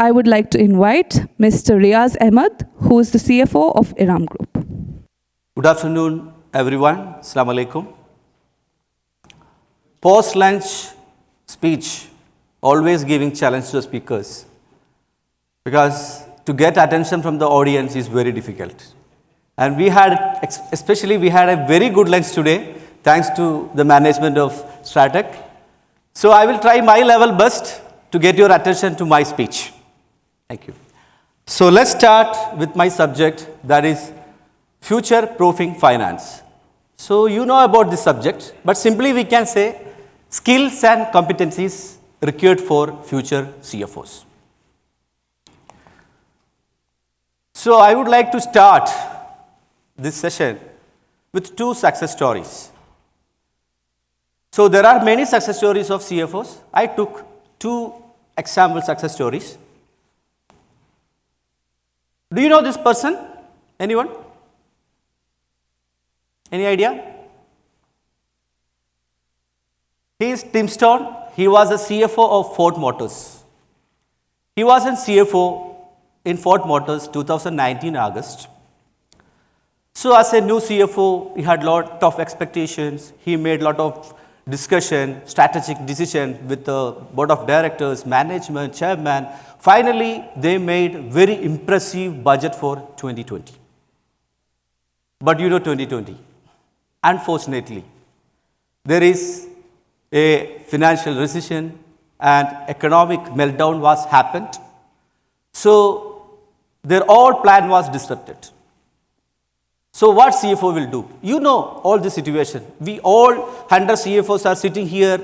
I would like to invite Mr. Riyas Ahamed, who is the CFO of Eram Group. Good afternoon, everyone. Assalamu alaikum. Post-lunch speech, always giving challenge to the speakers, because to get attention from the audience is very difficult. And we had a very good lunch today, thanks to the management of Stratec. So I will try my level best to get your attention to my speech. Thank you. So let's start with my subject, that is future-proofing finance. So you know about this subject, but simply we can say skills and competencies required for future CFOs. So I would like to start this session with two success stories. So there are many success stories of CFOs. I took two example success stories. Do you know this person? Anyone? Any idea? He is Tim Stone. He was a CFO of Ford Motors. He was a CFO in Ford Motors 2019 August. So as a new CFO, he had a lot of expectations. He made a lot of discussion, strategic decision with the board of directors, management, chairman. Finally, they made very impressive budget for 2020. But you know 2020. Unfortunately, there is a financial recession and economic meltdown was happened. So their all plan was disrupted. So what CFO will do? You know all the situation. We all 100 CFOs are sitting here.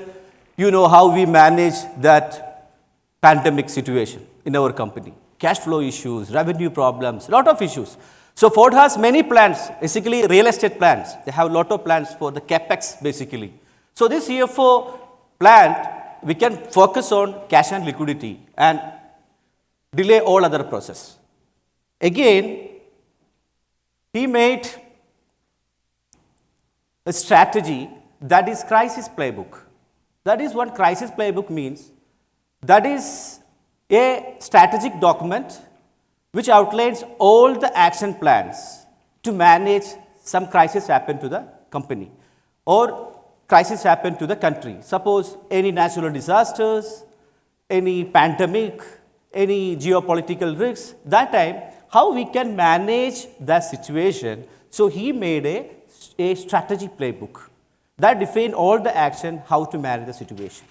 You know how we manage that pandemic situation in our company. Cash flow issues, revenue problems, lot of issues. So Ford has many plans, basically real estate plans. They have a lot of plans for the capex basically. So this CFO plan, we can focus on cash and liquidity and delay all other process. Again, he made a strategy that is crisis playbook. That is what crisis playbook means. That is a strategic document which outlines all the action plans to manage some crisis happen to the company or crisis happen to the country. Suppose any natural disasters, any pandemic, any geopolitical risks, that time how we can manage that situation. So he made a strategy playbook that defined all the action, how to manage the situation.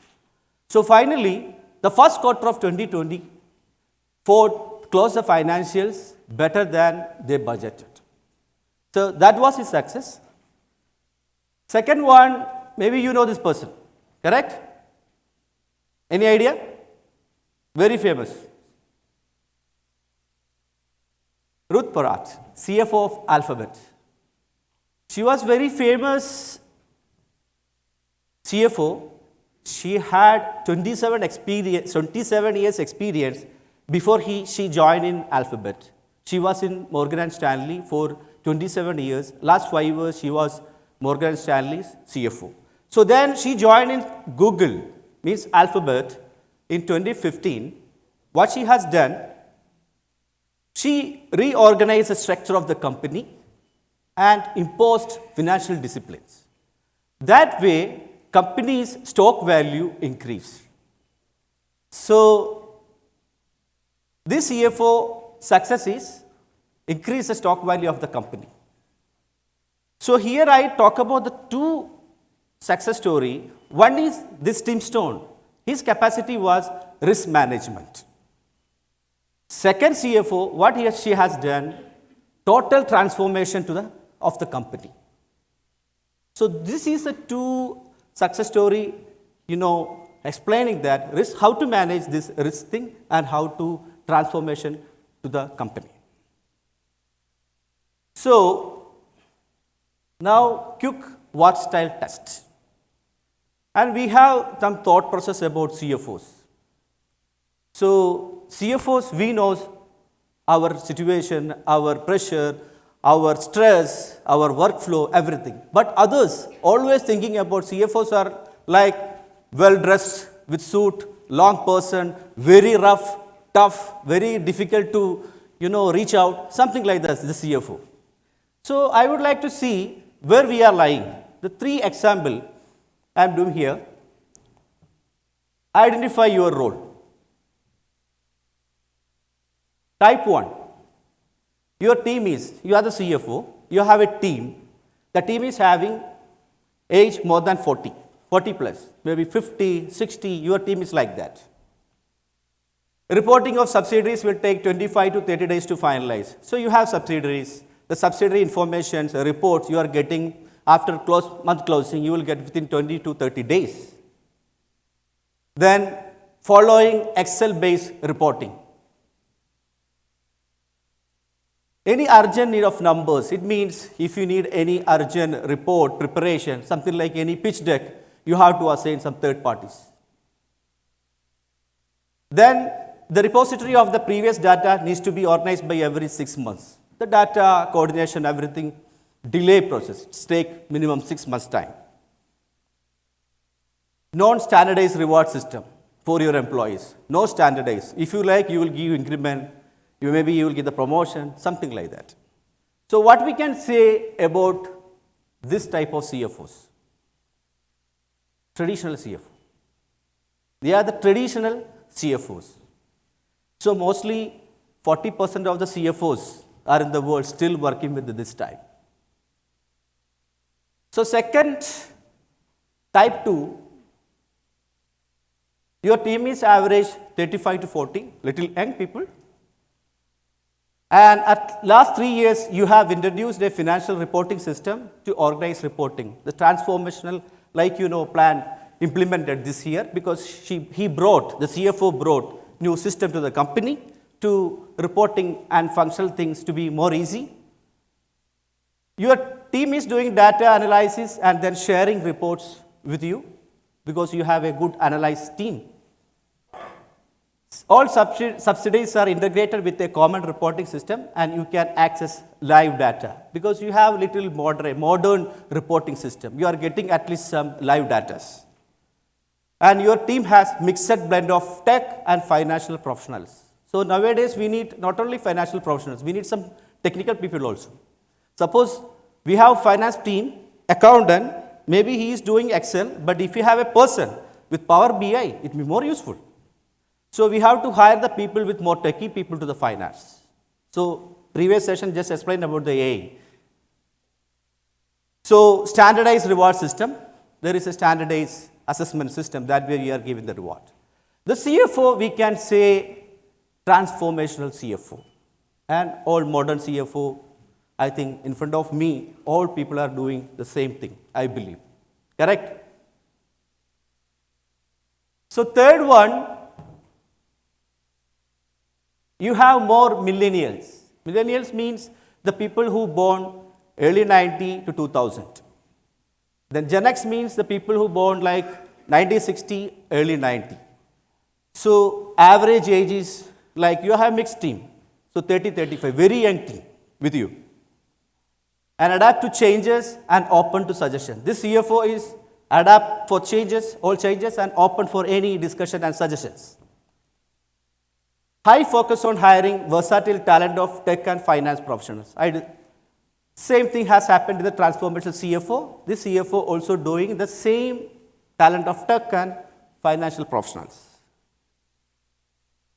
So finally, the first quarter of 2020, Ford closed the financials better than they budgeted. So that was his success. Second one, maybe you know this person, correct? Any idea? Very famous. Ruth Porat, CFO of Alphabet. She was very famous CFO. She had 27 years experience before she joined in Alphabet. She was in Morgan & Stanley for 27 years. Last 5 years, she was Morgan & Stanley's CFO. So then she joined in Google, means Alphabet, in 2015. What she has done, she reorganized the structure of the company and imposed financial disciplines. That way, company's stock value increased. So this CFO success is increase the stock value of the company. So here I talk about the two success story. One is this Tim Stone. His capacity was risk management. Second CFO, what she has done, total transformation of the company. So this is a two success story, explaining that risk, how to manage this risk thing and how to transformation to the company. So now quick watch style test. And we have some thought process about CFOs. So CFOs, we know our situation, our pressure, our stress, our workflow, everything. But others always thinking about CFOs are like well dressed with suit, long person, very rough, tough, very difficult to, reach out, something like that, the CFO. So I would like to see where we are lying. The 3 example I am doing here. Identify your role. Type 1. Your team is, you are the CFO, you have a team. The team is having age more than 40 plus, maybe 50, 60, your team is like that. Reporting of subsidiaries will take 25 to 30 days to finalize. So you have subsidiaries, the subsidiary information, reports you are getting after month closing, you will get within 20 to 30 days. Then following Excel-based reporting. Any urgent need of numbers, it means if you need any urgent report, preparation, something like any pitch deck, you have to assign some third parties. Then the repository of the previous data needs to be organized by every 6 months. The data, coordination, everything, delay process, it's take minimum 6 months time. Non-standardized reward system for your employees. No standardized. If you like, you will give increment, maybe you will get the promotion, something like that. So what we can say about this type of CFOs? Traditional CFO. They are the traditional CFOs. So mostly 40% of the CFOs are in the world still working with this type. So second, type 2, your team is average 35 to 40, little young people. And at last 3 years, you have introduced a financial reporting system to organize reporting. The transformational, plan implemented this year because the CFO brought new system to the company to reporting and functional things to be more easy. Your team is doing data analysis and then sharing reports with you because you have a good analyzed team. All subsidiaries are integrated with a common reporting system and you can access live data because you have little modern reporting system. You are getting at least some live data. And your team has mixed blend of tech and financial professionals. So nowadays we need not only financial professionals, we need some technical people also. Suppose we have finance team, accountant, maybe he is doing Excel, but if you have a person with Power BI, it will be more useful. So we have to hire the people with more techie people to the finance. So previous session just explained about the AI. So standardized reward system, there is a standardized assessment system that way we are giving the reward. The CFO, we can say transformational CFO. And all modern CFO, I think in front of me, all people are doing the same thing, I believe. Correct? So third one, you have more millennials. Millennials means the people who born early 90 to 2000. Then Gen X means the people who born like 1960, early 90. So average age is like you have mixed team. So 30, 35, very young team with you. And adapt to changes and open to suggestion. This CFO is adapt for changes, all changes and open for any discussion and suggestions. High focus on hiring versatile talent of tech and finance professionals. Same thing has happened to the transformational CFO. This CFO also doing the same talent of tech and financial professionals.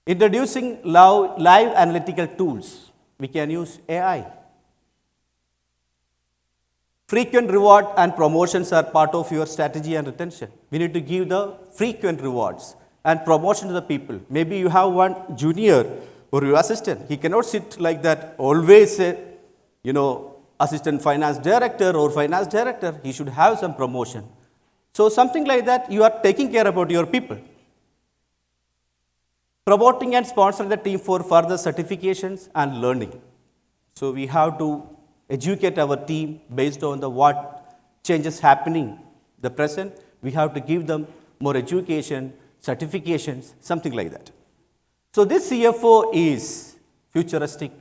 Introducing live analytical tools. We can use AI. Frequent reward and promotions are part of your strategy and retention. We need to give the frequent rewards and promotion to the people. Maybe you have one junior or your assistant. He cannot sit like that, always assistant finance director or finance director. He should have some promotion. So something like that, you are taking care about your people. Promoting and sponsoring the team for further certifications and learning. So we have to educate our team based on the what changes happening the present. We have to give them more education, certifications, something like that. So this CFO is futuristic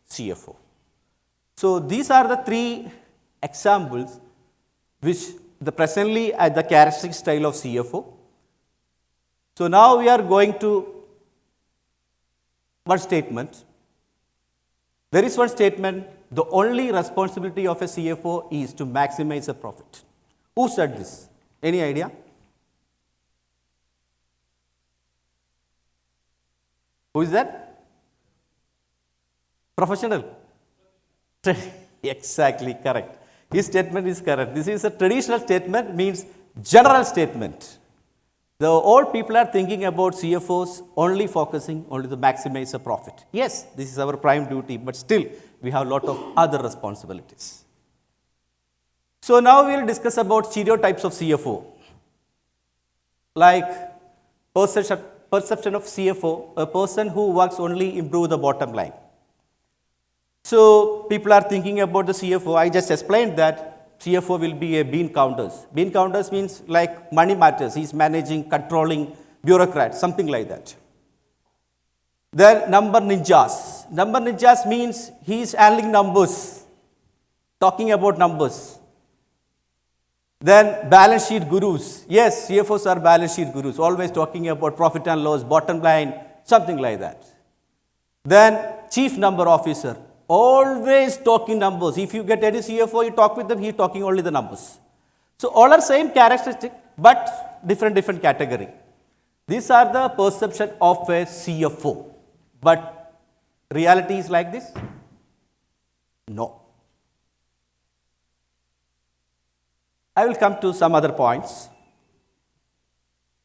CFO. So these are the 3 examples which the presently at the characteristic style of CFO. So now we are going to one statement. There is one statement, the only responsibility of a CFO is to maximize the profit. Who said this? Any idea? Who is that? Professional. Exactly correct. His statement is correct. This is a traditional statement, means general statement. The old people are thinking about CFOs only focusing only to maximize the profit. Yes, this is our prime duty, but still we have a lot of other responsibilities. So now we will discuss about stereotypes of CFO, like perception of CFO, a person who works only improve the bottom line. So people are thinking about the CFO. I just explained that CFO will be a bean counters. Bean counters means like money matters. He's managing, controlling bureaucrats, something like that. Then number ninjas. Number ninjas means he's handling numbers, talking about numbers. Then balance sheet gurus. Yes, CFOs are balance sheet gurus, always talking about profit and loss, bottom line, something like that. Then chief number officer. Always talking numbers. If you get any CFO, you talk with them, he's talking only the numbers. So all are same characteristic, but different category. These are the perception of a CFO. But reality is like this? No. I will come to some other points.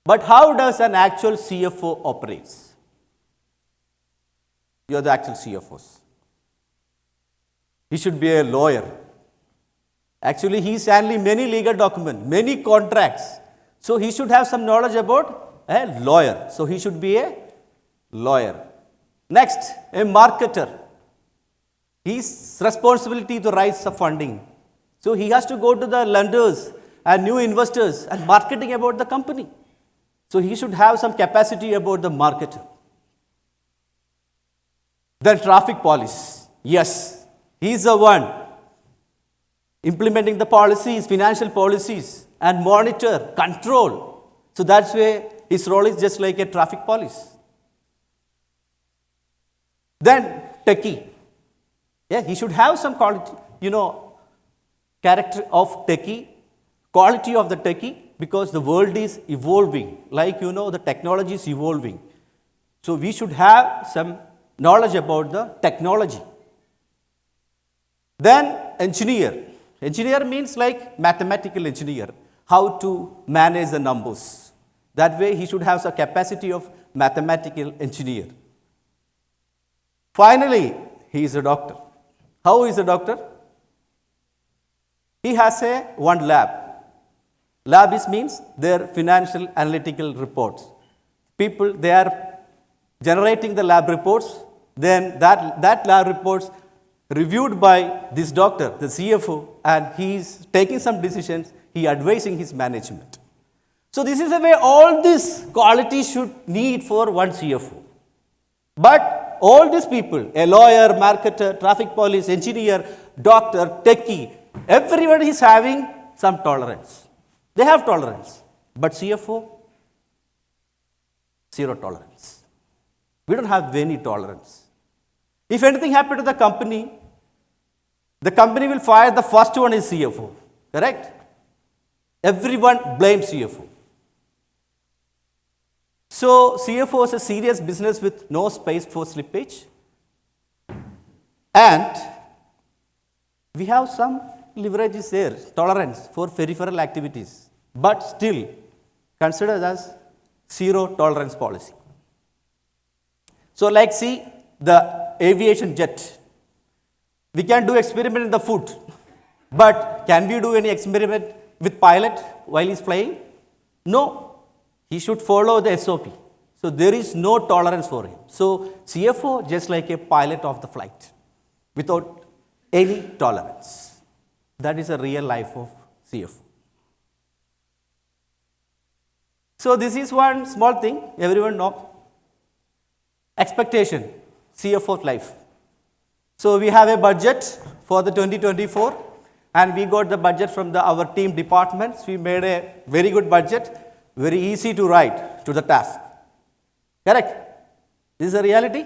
But how does an actual CFO operates? You are the actual CFOs. He should be a lawyer. Actually, he is handling many legal documents, many contracts. So he should have some knowledge about a lawyer. So he should be a lawyer. Next, a marketer. His responsibility to raise the funding. So he has to go to the lenders and new investors and marketing about the company. So he should have some capacity about the marketer. Then traffic police. Yes. He is the one implementing the policies, financial policies, and monitor, control. So that's why his role is just like a traffic police. Then techie. Yeah, he should have some quality, character of techie, quality of the techie, because the world is evolving. Like, the technology is evolving. So we should have some knowledge about the technology. Then engineer. Engineer means like mathematical engineer, how to manage the numbers. That way he should have some capacity of mathematical engineer. Finally, he is a doctor. How is a doctor? He has one lab. Lab means their financial analytical reports. People, they are generating the lab reports, then that lab reports reviewed by this doctor, the CFO, and he is taking some decisions, he advising his management. So this is the way all these qualities should need for one CFO. But all these people, a lawyer, marketer, traffic police, engineer, doctor, techie, everyone is having some tolerance. They have tolerance. But CFO, zero tolerance. We don't have any tolerance. If anything happened to the company will fire the first one is CFO. Correct? Everyone blames CFO. So CFO is a serious business with no space for slippage. And we have some leverages there, tolerance for peripheral activities, but still considered as zero tolerance policy. So like see the aviation jet. We can do experiment in the food, but can we do any experiment with pilot while he's flying? No. He should follow the SOP. So there is no tolerance for him. So CFO just like a pilot of the flight without any tolerance. That is a real life of CFO. So this is one small thing everyone knows. Expectation, CFO life. So we have a budget for the 2024 and we got the budget from our team departments. We made a very good budget, very easy to write to the task. Correct? This is a reality?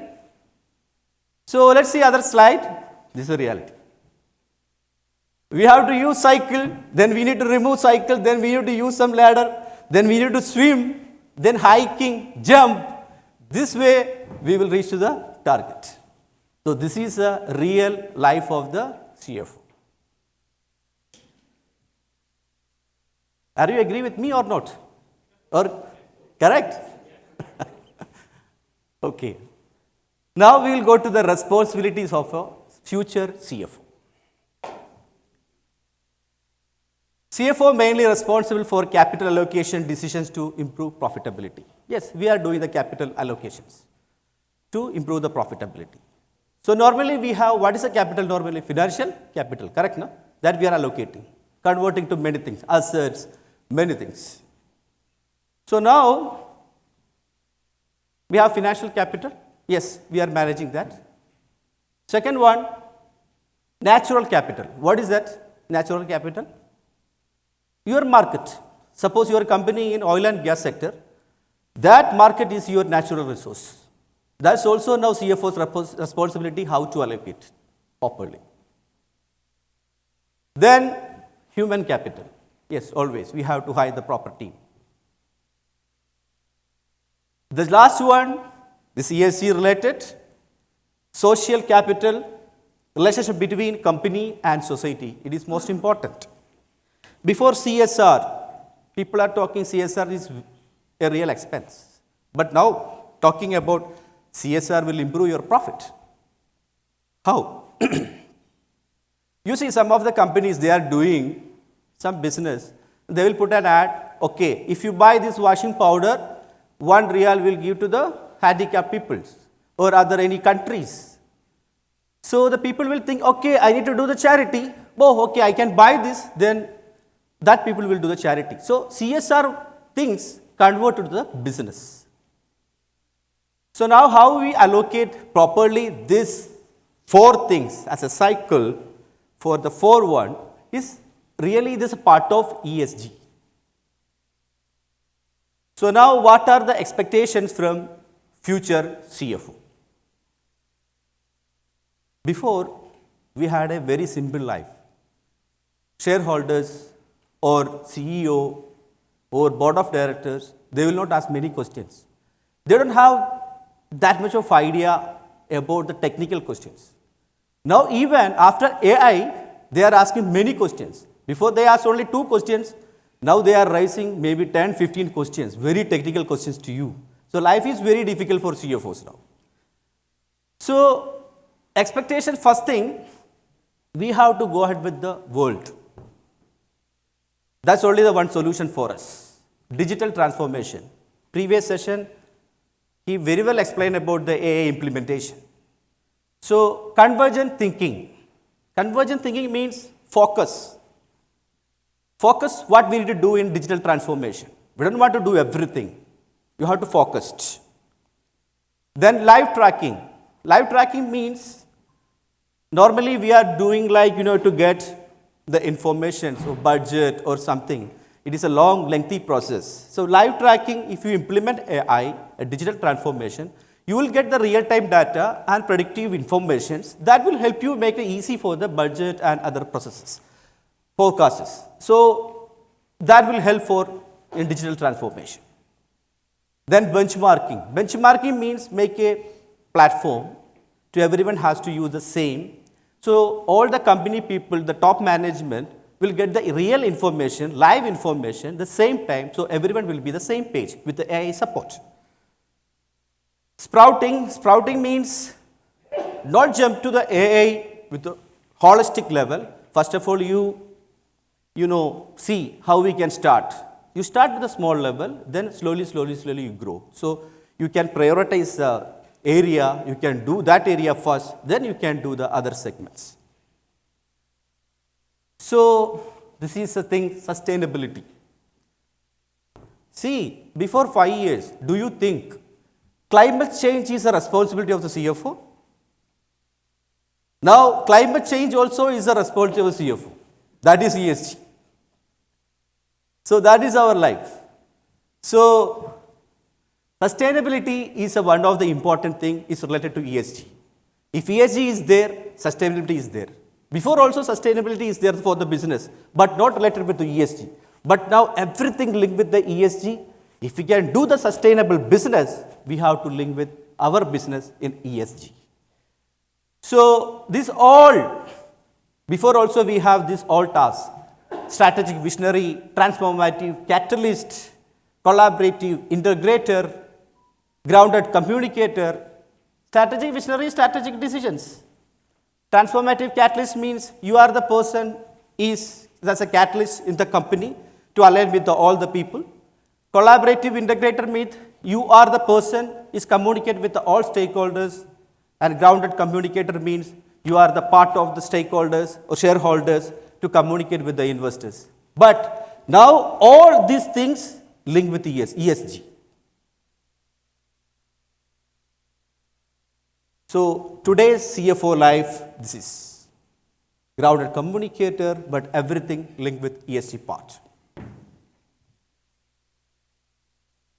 So let's see other slide. This is the reality. We have to use cycle, then we need to remove cycle, then we need to use some ladder, then we need to swim, then hiking, jump. This way we will reach to the target. So this is a real life of the CFO. Are you agree with me or not? Or correct? Okay. Now we will go to the responsibilities of a future CFO. CFO mainly responsible for capital allocation decisions to improve profitability. Yes, we are doing the capital allocations to improve the profitability. So normally we have, what is the capital normally? Financial capital, correct, no? That we are allocating, converting to many things, assets, many things. So now we have financial capital. Yes, we are managing that. Second one, natural capital. What is that? Natural capital? Your market. Suppose your company in oil and gas sector, that market is your natural resource. That's also now CFO's responsibility how to allocate properly. Then human capital. Yes, always we have to hire the proper team. The last one, this ESG related, social capital, relationship between company and society. It is most important. Before CSR, people are talking CSR is a real expense. But now talking about CSR will improve your profit. How? You see some of the companies, they are doing some business. They will put an ad, okay, if you buy this washing powder, 1 real will give to the handicapped peoples or other any countries. So the people will think, okay, I need to do the charity. Oh, okay, I can buy this, then that people will do the charity. So CSR things convert to the business. So now how we allocate properly these 4 things as a cycle for the 4 is really this part of ESG. So now what are the expectations from future CFO? Before, we had a very simple life. Shareholders or CEO or board of directors, they will not ask many questions. They don't have that much of idea about the technical questions. Now even after AI, they are asking many questions. Before they asked only 2 questions, now they are raising maybe 10, 15 questions, very technical questions to you. So life is very difficult for CFOs now. So expectation, first thing, we have to go ahead with the world. That's only the one solution for us. Digital transformation. Previous session, he very well explained about the AI implementation. So convergent thinking. Convergent thinking means focus. Focus what we need to do in digital transformation. We don't want to do everything. You have to focus. Then live tracking. Live tracking means normally we are doing like, to get the information, so budget or something. It is a long, lengthy process. So live tracking, if you implement AI, a digital transformation, you will get the real-time data and predictive informations that will help you make it easy for the budget and other processes, forecasts. So that will help for in digital transformation. Then benchmarking. Benchmarking means make a platform to everyone has to use the same. So all the company people, the top management will get the real information, live information, the same time. So everyone will be the same page with the AI support. Sprouting. Sprouting means not jump to the AI with the holistic level. First of all, you see how we can start. You start with a small level, then slowly you grow. So you can prioritize the area, you can do that area first, then you can do the other segments. So this is the thing, sustainability. See, before 5 years, do you think climate change is a responsibility of the CFO? Now, climate change also is a responsibility of the CFO. That is ESG. So that is our life. So sustainability is one of the important things is related to ESG. If ESG is there, sustainability is there. Before also sustainability is there for the business, but not related with the ESG. But now everything linked with the ESG. If we can do the sustainable business, we have to link with our business in ESG. So this all, before also we have this all tasks: strategic visionary, transformative, catalyst, collaborative, integrator, grounded communicator. Strategic visionary, strategic decisions. Transformative catalyst means you are the person that's a catalyst in the company to align with all the people. Collaborative integrator means you are the person is communicate with all stakeholders, and grounded communicator means you are the part of the stakeholders or shareholders to communicate with the investors. But now all these things link with ESG. So today's CFO life, this is grounded communicator, but everything linked with ESG part.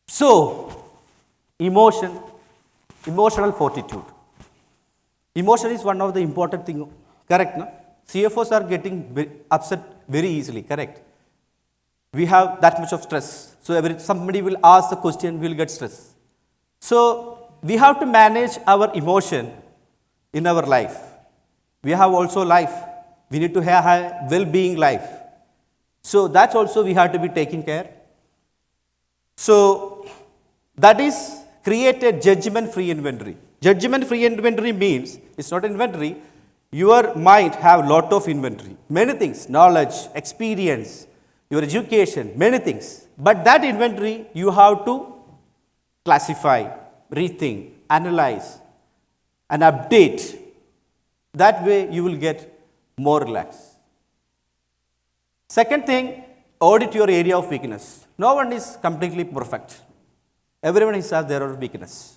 So, emotional fortitude. Emotion is one of the important things, correct? No? CFOs are getting upset very easily, correct? We have that much of stress. So somebody will ask the question, we'll get stress. So we have to manage our emotion in our life. We have also life. We need to have a well-being life. So that's also we have to be taking care. So that is create a judgment-free inventory. Judgment-free inventory means it's not inventory. Your mind have lot of inventory, many things, knowledge, experience, your education, many things. But that inventory you have to classify, rethink, analyze, and update. That way you will get more relaxed. Second thing, audit your area of weakness. No one is completely perfect. Everyone has their own weakness.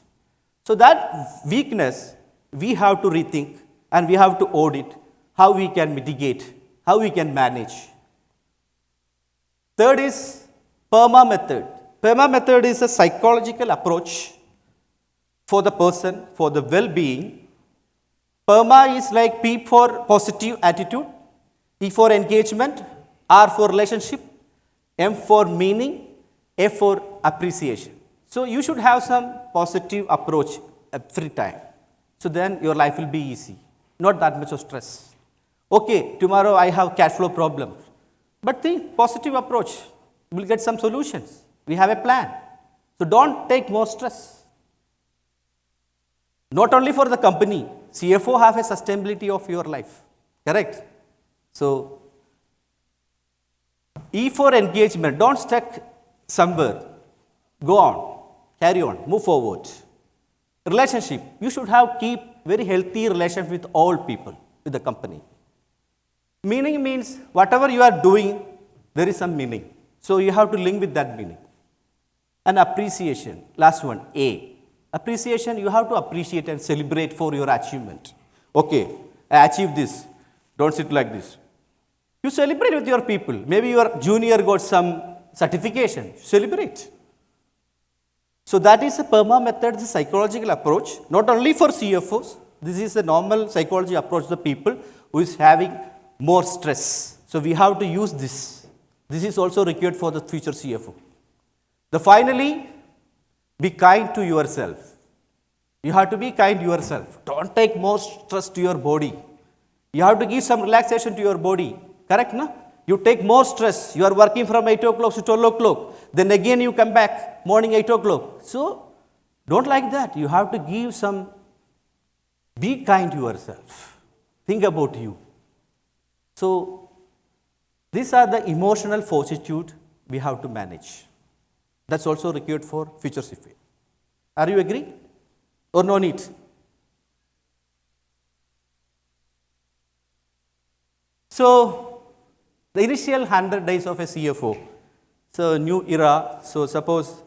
So that weakness we have to rethink and we have to audit how we can mitigate, how we can manage. Third is PERMA method. PERMA method is a psychological approach for the person, for the well-being. PERMA is like P for positive attitude, E for engagement, R for relationship, M for meaning, F for appreciation. So you should have some positive approach every time. So then your life will be easy, not that much of stress. Okay, tomorrow I have cash flow problem, but think positive approach. We'll get some solutions. We have a plan. So don't take more stress. Not only for the company, CFO have a sustainability of your life, correct? So E for engagement, don't stuck somewhere. Go on, carry on, move forward. Relationship, you should have keep very healthy relation with all people, with the company. Meaning means whatever you are doing, there is some meaning. So you have to link with that meaning. And appreciation, last one, A. Appreciation, you have to appreciate and celebrate for your achievement. Okay, I achieved this. Don't sit like this. You celebrate with your people. Maybe your junior got some certification. Celebrate. So that is a PERMA method, the psychological approach, not only for CFOs. This is a normal psychology approach to the people who is having more stress. So we have to use this. This is also required for the future CFO. Finally, be kind to yourself. You have to be kind to yourself. Don't take more stress to your body. You have to give some relaxation to your body. Correct, no? You take more stress. You are working from 8 o'clock to 12 o'clock. Then again you come back, morning 8 o'clock. So, don't like that. You have to give some, be kind to yourself. Think about you. So, these are the emotional fortitude we have to manage. That's also required for future CFA. Are you agree? Or no need? So, the initial 100 days of a CFO, so new era, so suppose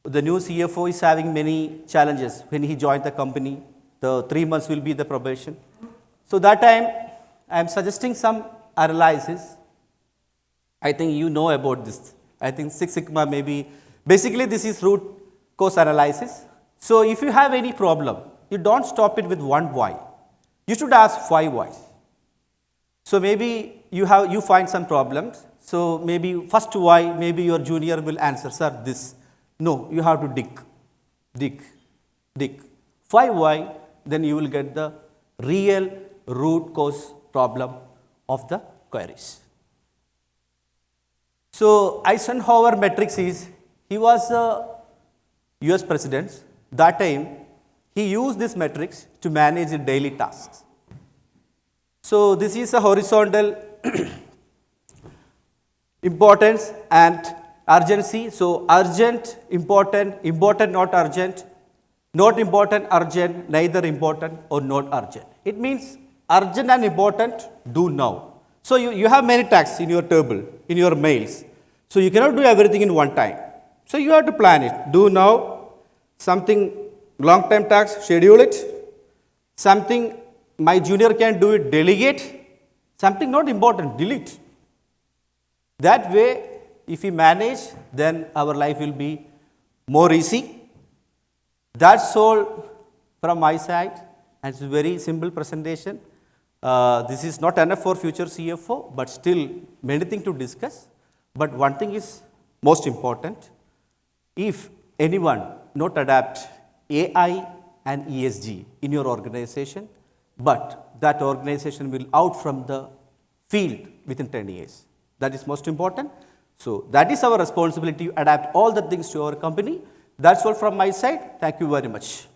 the new CFO is having many challenges when he joined the company, the 3 months will be the probation. So that time, I am suggesting some analysis. I think you know about this. I think Six Sigma maybe, basically this is root cause analysis. So if you have any problem, you don't stop it with one why. You should ask 5 whys. So maybe you find some problems. So maybe first why, maybe your junior will answer, sir, this. No, you have to dig. 5 why, then you will get the real root cause problem of the queries. So Eisenhower matrix is, he was a US president. That time, he used this matrix to manage the daily tasks. So this is a horizontal importance and urgency. So urgent, important, important, not urgent, not important, urgent, neither important or not urgent. It means urgent and important, do now. So you have many tasks in your table, in your mails. So you cannot do everything in one time. So you have to plan it. Do now, something long-term task, schedule it. Something my junior can do it, delegate. Something not important, delete. That way, if we manage, then our life will be more easy. That's all from my side. And it's a very simple presentation. This is not enough for future CFO, but still many things to discuss. But one thing is most important. If anyone not adapt AI and ESG in your organization, but that organization will out from the field within 10 years. That is most important. So that is our responsibility to adapt all the things to our company. That's all from my side. Thank you very much.